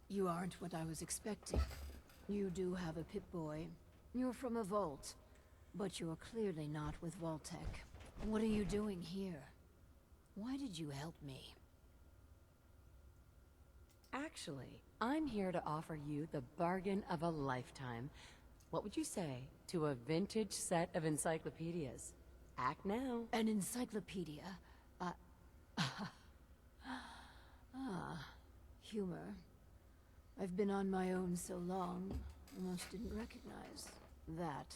You aren't what I was expecting. You do have a Pip-Boy. You're from a vault. But you're clearly not with Vault-Tec. What are you doing here? Why did you help me? Actually, I'm here to offer you the bargain of a lifetime. What would you say to a vintage set of encyclopedias? Act now. An encyclopedia? Humor. I've been on my own so long, almost didn't recognize that.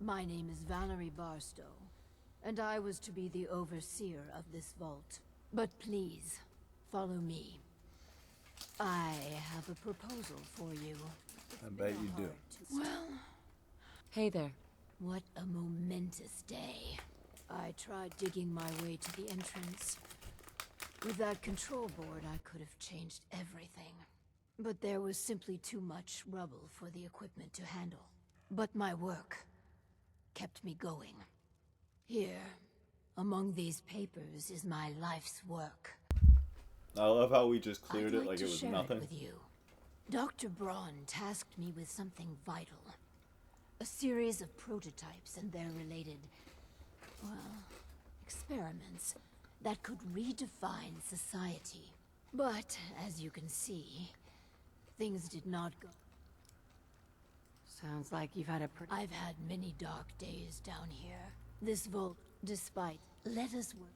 My name is Valerie Barstow, and I was to be the overseer of this vault. But please, follow me. I have a proposal for you. I bet you do. Well, Hey there. what a momentous day. I tried digging my way to the entrance. With that control board, I could have changed everything. But there was simply too much rubble for the equipment to handle. But my work kept me going. Here, among these papers, is my life's work. I love how we just cleared I'd it like to it was share nothing. with you. Dr. Braun tasked me with something vital. A series of prototypes and their related, well, experiments that could redefine society. But, as you can see, things did not go. Sounds like you've had a pretty... I've had many dark days down here. This vault, despite, let us work.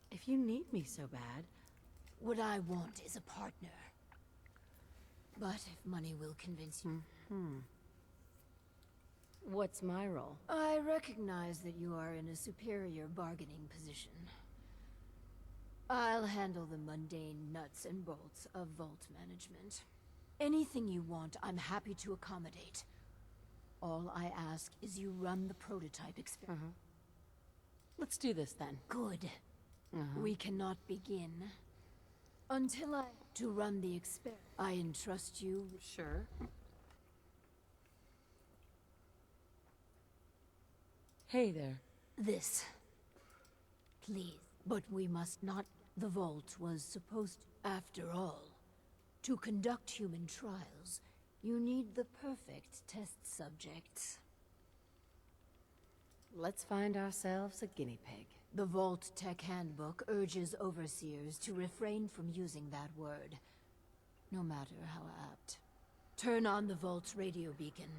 If you need me so bad... What I want is a partner. But if money will convince you... What's my role? I recognize that you are in a superior bargaining position. I'll handle the mundane nuts and bolts of vault management. Anything you want, I'm happy to accommodate. All I ask is you run the prototype experiment. Let's do this then. Good. We cannot begin until to run the experiment. I entrust you. Sure. Hey there. This. Please. But we must not. The vault was supposed to. After all, to conduct human trials, you need the perfect test subjects. Let's find ourselves a guinea pig. The Vault-Tec Handbook urges overseers to refrain from using that word, no matter how apt. Turn on the Vault's radio beacon.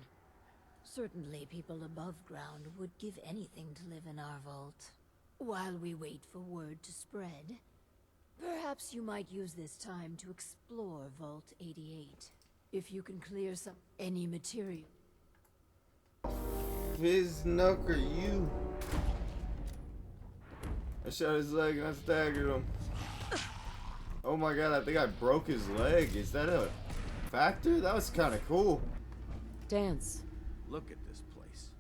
Certainly people above ground would give anything to live in our vault. While we wait for word to spread, perhaps you might use this time to explore Vault 88. If you can clear any material. Fizz Knucker, you. I shot his leg and I staggered him. Oh my god, I think I broke his leg. Is that a factor? That was kind of cool. Dance. Look at this place.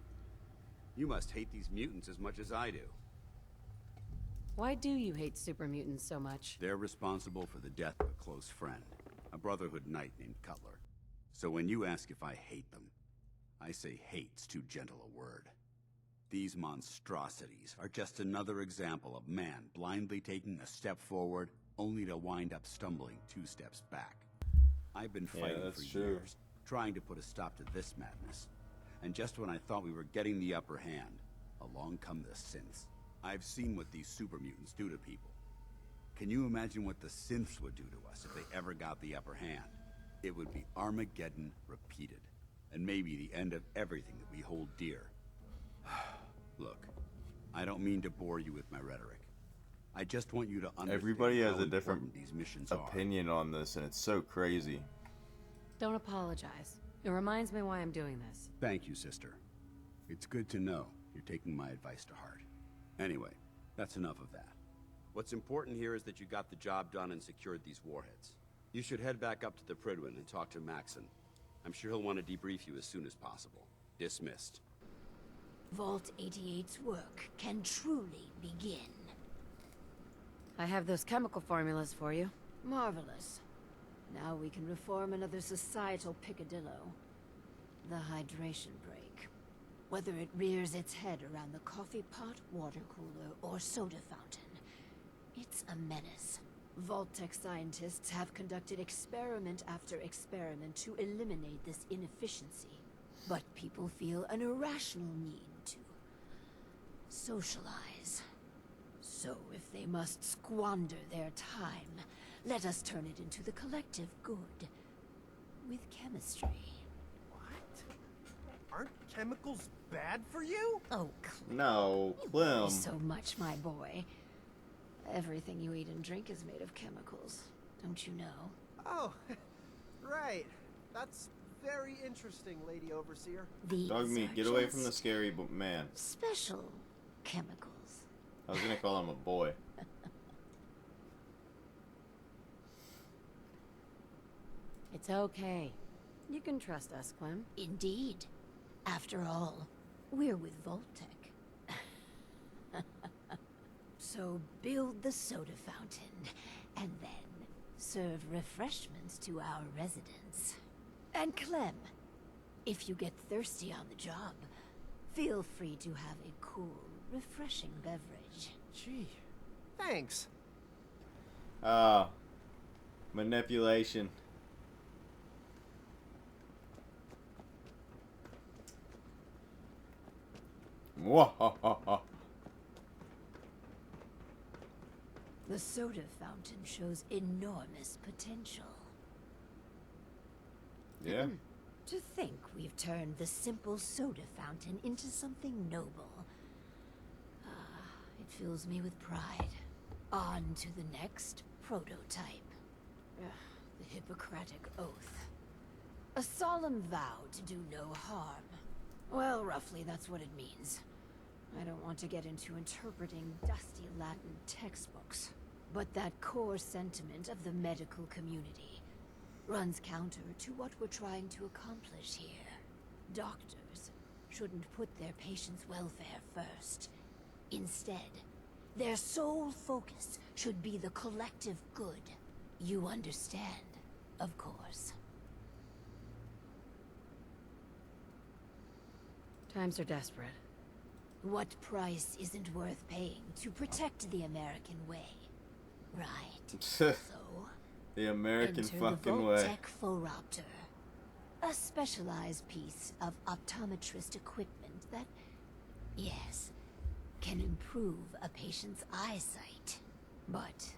You must hate these mutants as much as I do. Why do you hate super mutants so much? They're responsible for the death of a close friend, a Brotherhood knight named Cutler. So when you ask if I hate them, I say hate's too gentle a word. These monstrosities are just another example of man blindly taking a step forward, only to wind up stumbling 2 steps back. I've been fighting for years, trying to put a stop to this madness. And just when I thought we were getting the upper hand, along come the synths. I've seen what these super mutants do to people. Can you imagine what the synths would do to us if they ever got the upper hand? It would be Armageddon repeated, and maybe the end of everything that we hold dear. Look, I don't mean to bore you with my rhetoric. I just want you to understand Everybody has how a different important these missions opinion on this, and it's so crazy. Don't apologize. It reminds me why I'm doing this. Thank you, sister. It's good to know you're taking my advice to heart. Anyway, that's enough of that. What's important here is that you got the job done and secured these warheads. You should head back up to the Prydwen and talk to Maxon. I'm sure he'll want to debrief you as soon as possible. Dismissed. Vault 88's work can truly begin. I have those chemical formulas for you. Marvelous. Now we can reform another societal picadillo. The hydration break. Whether it rears its head around the coffee pot, water cooler, or soda fountain, it's a menace. Vault-Tec scientists have conducted experiment after experiment to eliminate this inefficiency. But people feel an irrational need to socialize. So if they must squander their time, let us turn it into the collective good. With chemistry. What? Aren't chemicals bad for you? Oh, Clem. No, Worry Clem. so much, my boy. Everything you eat and drink is made of chemicals. Don't you know? Oh, right. That's very interesting, Lady Overseer. These Dog meat, are get away from just the scary man. special chemicals. I was gonna call him a boy. It's okay. You can trust us, Clem. Indeed. After all, we're with Vault-Tec. So build the soda fountain, and then serve refreshments to our residents. And Clem, if you get thirsty on the job, feel free to have a cool, refreshing beverage. Gee, thanks. Ah, manipulation. Mwahaha. The soda fountain shows enormous potential. Yeah. To think we've turned the simple soda fountain into something noble. It fills me with pride. On to the next prototype. The Hippocratic Oath. A solemn vow to do no harm. Well, roughly that's what it means. I don't want to get into interpreting dusty Latin textbooks. But that core sentiment of the medical community runs counter to what we're trying to accomplish here. Doctors shouldn't put their patients' welfare first. Instead, their sole focus should be the collective good. You understand, of course. Times are desperate. What price isn't worth paying to protect the American way? Right. So, The American enter fucking the way. Vault-Tec Phoropter. A specialized piece of optometrist equipment that, yes, can improve a patient's eyesight. But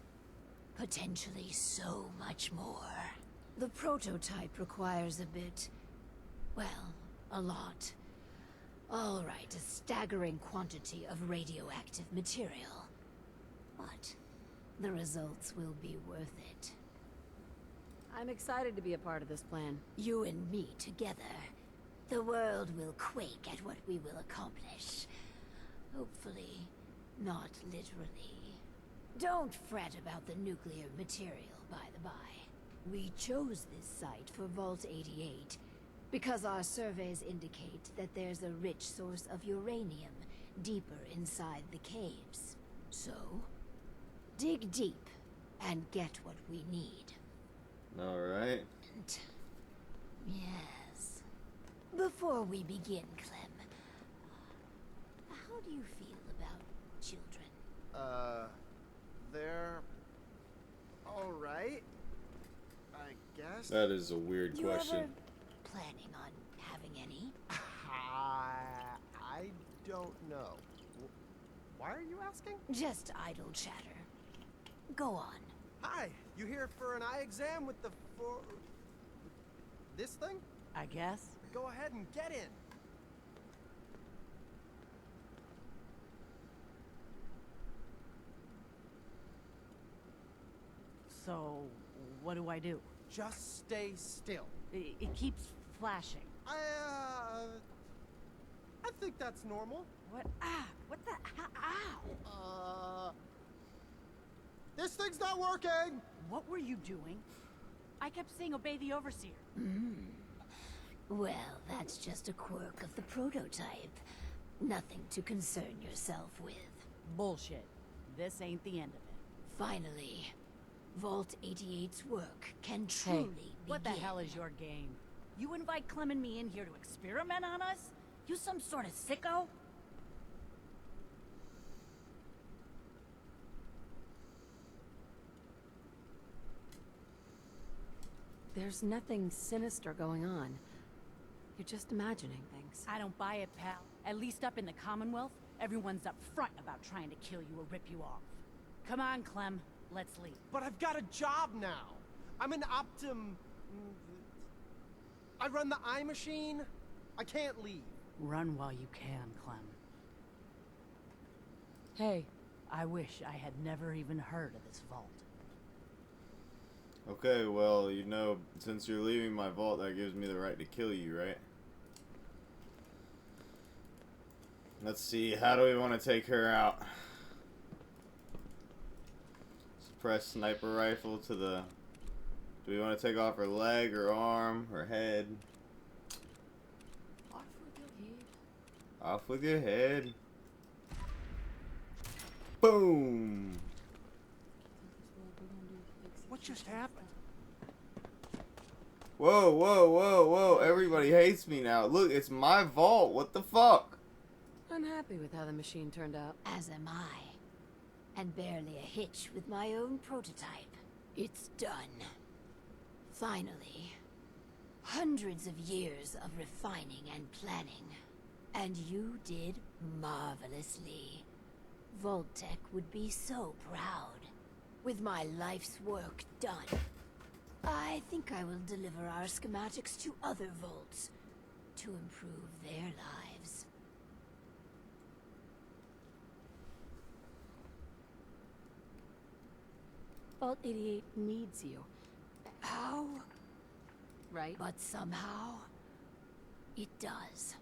potentially so much more. The prototype requires a bit, well, a lot. All right, a staggering quantity of radioactive material. But the results will be worth it. I'm excited to be a part of this plan. You and me together, the world will quake at what we will accomplish. Hopefully, not literally. Don't fret about the nuclear material, by the by. We chose this site for Vault 88 because our surveys indicate that there's a rich source of uranium deeper inside the caves. So, dig deep and get what we need. Alright. And, yes. Before we begin, Clem, how do you feel about children? They're all right, I guess. That is a weird You question. ever planning on having any? I don't know. Why are you asking? Just idle chatter. Go on. Hi, you here for an eye exam with the this thing? I guess. Go ahead and get in. So, what do I do? Just stay still. It keeps flashing. I think that's normal. What? Ah! What the? Ow! This thing's not working! What were you doing? I kept saying obey the Overseer. Well, that's just a quirk of the prototype. Nothing to concern yourself with. Bullshit. This ain't the end of it. Finally, Vault 88's work can truly begin. What the hell is your game? You invite Clem and me in here to experiment on us? You some sort of sicko? there's nothing sinister going on. You're just imagining things. I don't buy it, pal. At least up in the Commonwealth, everyone's up front about trying to kill you or rip you off. Come on, Clem. Let's leave. But I've got a job now. I'm an I run the eye machine. I can't leave. Run while you can, Clem. Hey, I wish I had never even heard of this vault. Okay, well, you know, since you're leaving my vault, that gives me the right to kill you, right? Let's see, how do we want to take her out? Suppress sniper rifle to the... Do we want to take off her leg, her arm, her head? off with your head. Off with your head. Boom! What just happened? Whoa, whoa, whoa, whoa. Everybody hates me now. Look, it's my vault. What the fuck? I'm happy with how the machine turned out. As am I. And barely a hitch with my own prototype. It's done. Finally. Hundreds of years of refining and planning. And you did marvelously. Vault-Tec would be so proud. With my life's work done, I think I will deliver our schematics to other vaults to improve their lives. Vault 88 needs you, How? right? But somehow, it does.